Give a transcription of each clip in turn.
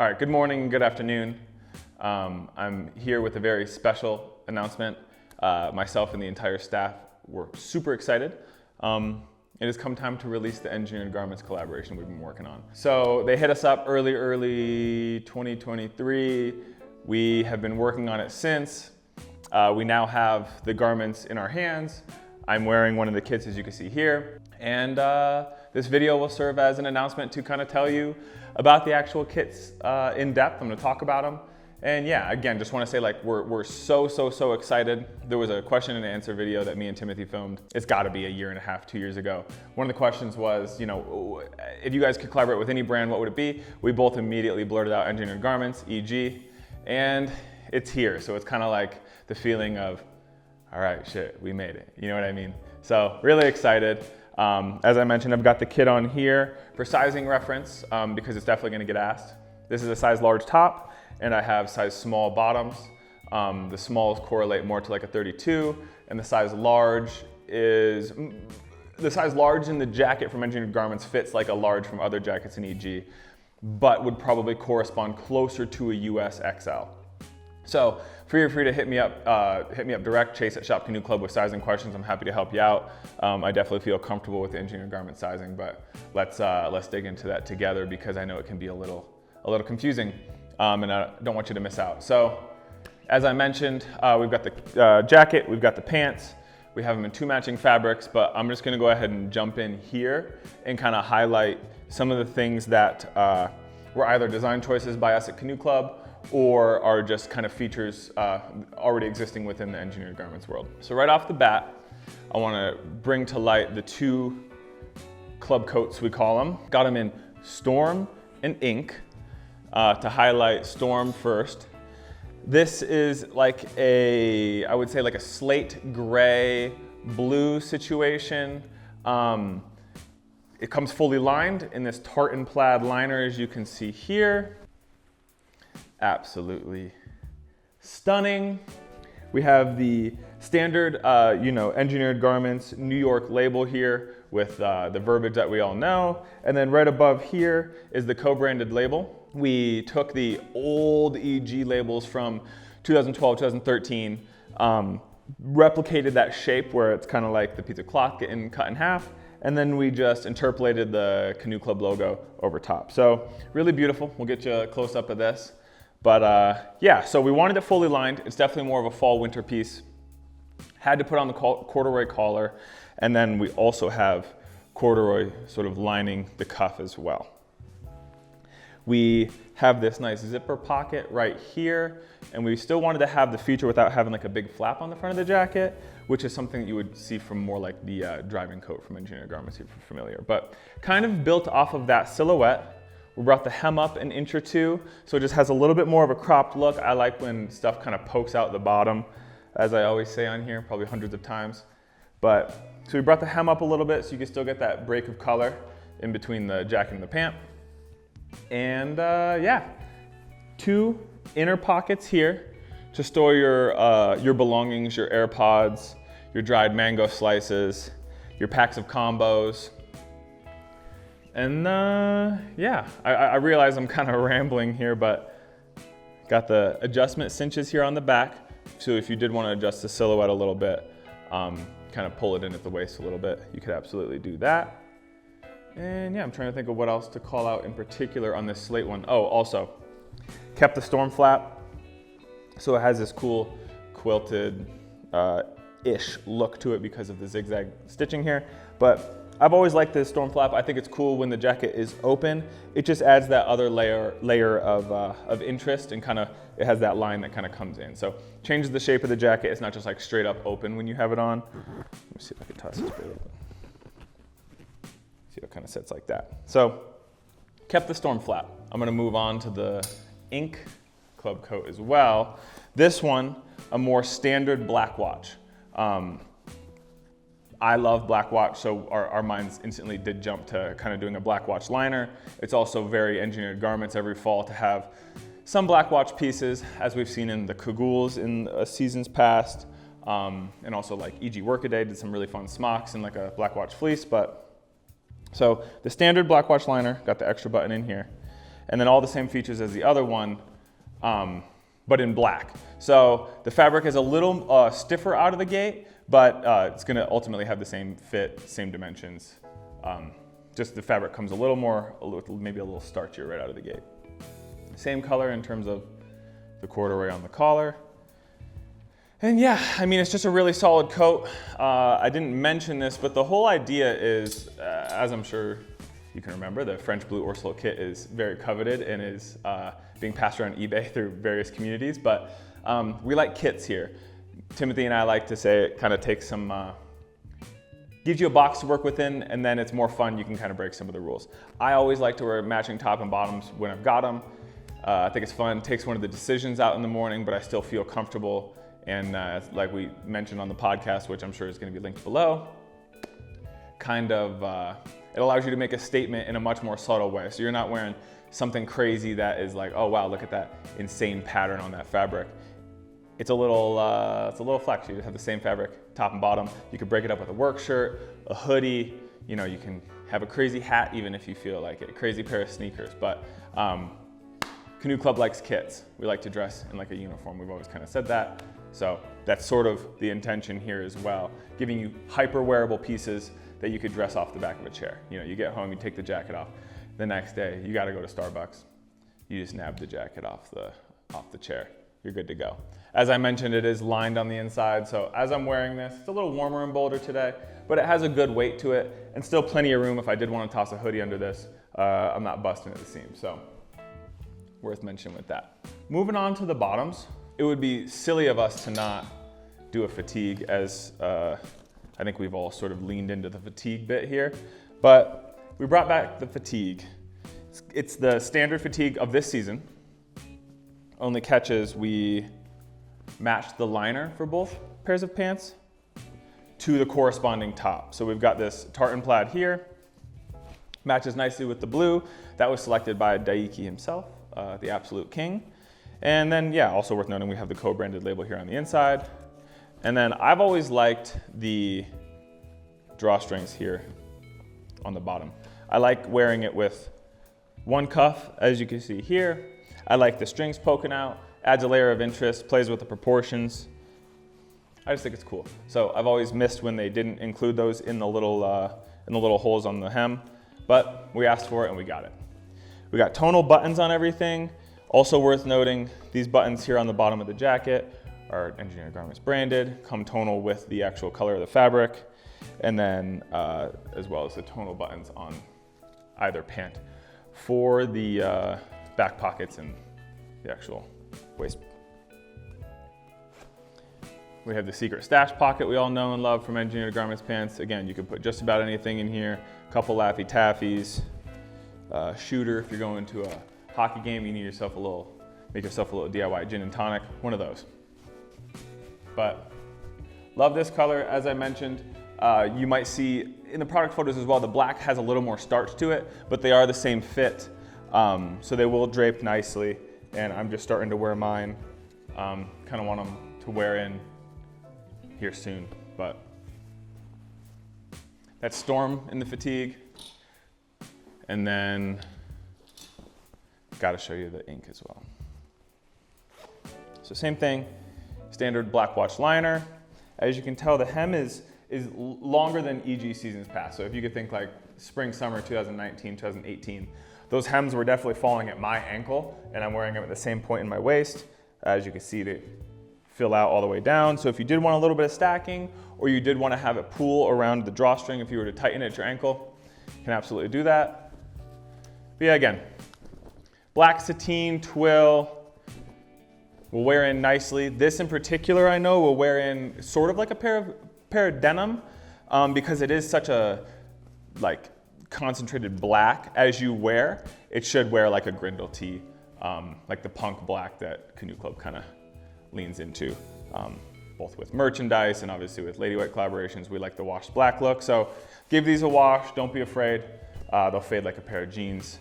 All right, good morning, good afternoon. I'm here with a very special announcement. Myself and the entire staff were super excited. It has come time to release the engineered garments collaboration we've been working on. So they hit us up early 2023. We have been working on it since. We now have the garments in our hands. I'm wearing one of the kits, as you can see here. And this video will serve as an announcement to kind of tell you about the actual kits in depth. I'm gonna talk about them. And yeah, again, just wanna say we're so excited. There was a question and answer video that me and Timothy filmed. It's gotta be a year and a half, 2 years ago. One of the questions was, if you guys could collaborate with any brand, what would it be? We both immediately blurted out engineered garments, EG, and it's here. So it's kind of like the feeling of, all right, shit, we made it. You know what I mean? So really excited. As I mentioned, I've got the kit on here for sizing reference because it's definitely gonna get asked. This is a size large top and I have size small bottoms. The smalls correlate more to like a 32 and the size large in the jacket from engineered garments fits like a large from other jackets in EG, but would probably correspond closer to a US XL. So feel free to hit me up direct, Chase at Shop Canoe Club with sizing questions. I'm happy to help you out. I definitely feel comfortable with the engineered garment sizing, but let's dig into that together because I know it can be a little confusing, and I don't want you to miss out. So as I mentioned, we've got the jacket, we've got the pants, we have them in 2 matching fabrics, but I'm just gonna go ahead and jump in here and kind of highlight some of the things that were either design choices by us at Canoe Club or are just kind of features already existing within the engineered garments world. So right off the bat, I want to bring to light the 2 club coats, we call them. Got them in Storm and Ink. To highlight Storm first, this is like I would say like a slate gray blue situation. It comes fully lined in this tartan plaid liner, as you can see here. Absolutely stunning. We have the standard, engineered garments New York label here with the verbiage that we all know. And then right above here is the co-branded label. We took the old EG labels from 2012, 2013, replicated that shape where it's kind of like the piece of cloth getting cut in half. And then we just interpolated the Canoe Club logo over top. So really beautiful. We'll get you a close up of this. But yeah, so we wanted it fully lined. It's definitely more of a fall winter piece. Had to put on the corduroy collar. And then we also have corduroy sort of lining the cuff as well. We have this nice zipper pocket right here. And we still wanted to have the feature without having like a big flap on the front of the jacket, which is something that you would see from more like the driving coat from engineered garments if you're familiar. But kind of built off of that silhouette. We brought the hem up an inch or 2, so it just has a little bit more of a cropped look. I like when stuff kind of pokes out the bottom, as I always say on here, probably hundreds of times. So we brought the hem up a little bit so you can still get that break of color in between the jacket and the pant. And yeah, 2 inner pockets here to store your belongings, your AirPods, your dried mango slices, your packs of combos. And yeah, I realize I'm kind of rambling here, but got the adjustment cinches here on the back. So if you did want to adjust the silhouette a little bit, kind of pull it in at the waist a little bit, you could absolutely do that. And yeah, I'm trying to think of what else to call out in particular on this slate one. Oh, also kept the Storm flap. So it has this cool quilted ish look to it because of the zigzag stitching here. But I've always liked this Storm flap. I think it's cool when the jacket is open. It just adds that other layer of interest and kind of, it has that line that kind of comes in. So changes the shape of the jacket. It's not just like straight up open when you have it on. Let me see if I can toss this bit open. See how it kind of sits like that. So kept the Storm flap. I'm gonna move on to the Ink club coat as well. This one, a more standard black watch. I love black watch, so our minds instantly did jump to kind of doing a black watch liner. It's also very engineered garments every fall to have some black watch pieces, as we've seen in the Kagools in seasons past, and also like EG Workaday did some really fun smocks and like a black watch fleece. But so the standard black watch liner, got the extra button in here. and then all the same features as the other one, but in black. So the fabric is a little stiffer out of the gate, but it's gonna ultimately have the same fit, same dimensions. Just the fabric comes maybe a little starchier right out of the gate. Same color in terms of the corduroy on the collar. And yeah, I mean, it's just a really solid coat. I didn't mention this, but the whole idea is, as I'm sure you can remember, the French Blue Ursul kit is very coveted and is being passed around eBay through various communities, but we like kits here. Timothy and I like to say it kind of takes some, gives you a box to work within, and then it's more fun, you can kind of break some of the rules. I always like to wear matching top and bottoms when I've got them. I think it's fun, takes one of the decisions out in the morning, but I still feel comfortable. And like we mentioned on the podcast, which I'm sure is going to be linked below, kind of, it allows you to make a statement in a much more subtle way. So you're not wearing something crazy that is like, oh wow, look at that insane pattern on that fabric. It's a little flex. You just have the same fabric, top and bottom. You could break it up with a work shirt, a hoodie. You know, you can have a crazy hat even if you feel like it, a crazy pair of sneakers. But Canoe Club likes kits. We like to dress in like a uniform. We've always kind of said that. So that's sort of the intention here as well, giving you hyper wearable pieces that you could dress off the back of a chair. You know, you get home, you take the jacket off. The next day, you gotta go to Starbucks. You just nab the jacket off the chair. You're good to go. As I mentioned, it is lined on the inside, so as I'm wearing this, it's a little warmer and bolder today, but it has a good weight to it, and still plenty of room if I did want to toss a hoodie under this. I'm not busting at the seams, so worth mentioning with that. Moving on to the bottoms. It would be silly of us to not do a fatigue, as I think we've all sort of leaned into the fatigue bit here, but we brought back the fatigue. It's the standard fatigue of this season. Only catch is we matched the liner for both pairs of pants to the corresponding top. So we've got this tartan plaid here, matches nicely with the blue. That was selected by Daiki himself, the absolute king. And then, yeah, also worth noting, we have the co-branded label here on the inside. And then I've always liked the drawstrings here on the bottom. I like wearing it with one cuff, as you can see here. I like the strings poking out, adds a layer of interest, plays with the proportions. I just think it's cool. So I've always missed when they didn't include those in the little holes on the hem, but we asked for it and we got it. We got tonal buttons on everything. Also worth noting, these buttons here on the bottom of the jacket are Engineered Garments branded, come tonal with the actual color of the fabric, and then as well as the tonal buttons on either pant for the back pockets and the actual waist. We have the secret stash pocket we all know and love from Engineered Garments pants. Again, you can put just about anything in here, a couple Laffy Taffies, shooter if you're going to a hockey game, you need yourself make yourself a little DIY gin and tonic, one of those. But love this color, as I mentioned. You might see in the product photos as well, the black has a little more starch to it, but they are the same fit. So they will drape nicely, and I'm just starting to wear mine. Kind of want them to wear in here soon, but that's Storm in the fatigue. And then got to show you the ink as well. So same thing, standard black watch liner. As you can tell, the hem is longer than EG seasons past. So if you could think like spring, summer 2019, 2018, those hems were definitely falling at my ankle, and I'm wearing them at the same point in my waist. As you can see, they fill out all the way down. So if you did want a little bit of stacking, or you did want to have it pool around the drawstring, if you were to tighten it at your ankle, you can absolutely do that. But yeah, again, black sateen twill will wear in nicely. This in particular, I know, will wear in sort of like a pair of denim because it is such a like concentrated black. As you wear, it should wear like a Grindle tee, like the punk black that Canoe Club kind of leans into, both with merchandise and obviously with Lady White collaborations. We like the washed black look, so give these a wash. Don't be afraid. They'll fade like a pair of jeans.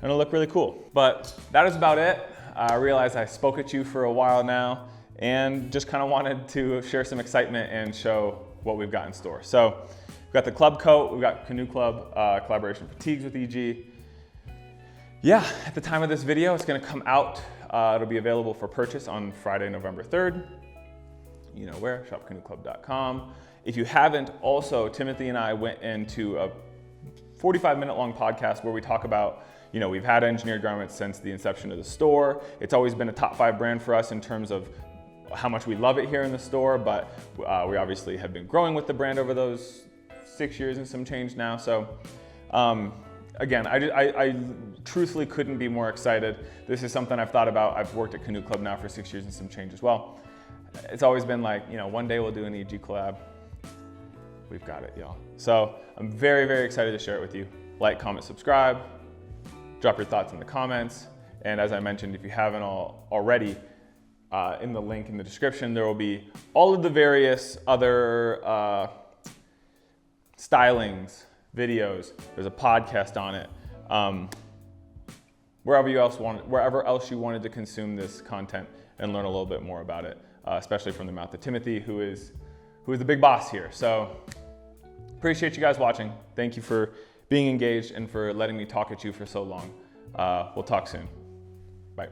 And it'll look really cool. But that is about it. I realized I spoke at you for a while now and just kind of wanted to share some excitement and show what we've got in store. So we've got the club coat, we've got Canoe Club collaboration fatigues with EG. Yeah, at the time of this video, it's gonna come out. It'll be available for purchase on Friday, November 3rd. You know where, shopcanoeclub.com. If you haven't, also, Timothy and I went into a 45-minute long podcast where we talk about, we've had engineered garments since the inception of the store. It's always been a top 5 brand for us in terms of how much we love it here in the store, but we obviously have been growing with the brand over those 6 years and some change now. So again, I truthfully couldn't be more excited. This is something I've thought about. I've worked at Canoe Club now for 6 years and some change as well. It's always been like, one day we'll do an EG collab. We've got it, y'all. So I'm very, very excited to share it with you. Like, comment, subscribe, drop your thoughts in the comments. And as I mentioned, if you haven't already, in the link in the description, there will be all of the various other stylings, videos. There's a podcast on it. Wherever else you wanted to consume this content and learn a little bit more about it, especially from the mouth of Timothy, who is the big boss here. So appreciate you guys watching. Thank you for being engaged and for letting me talk at you for so long. We'll talk soon. Bye.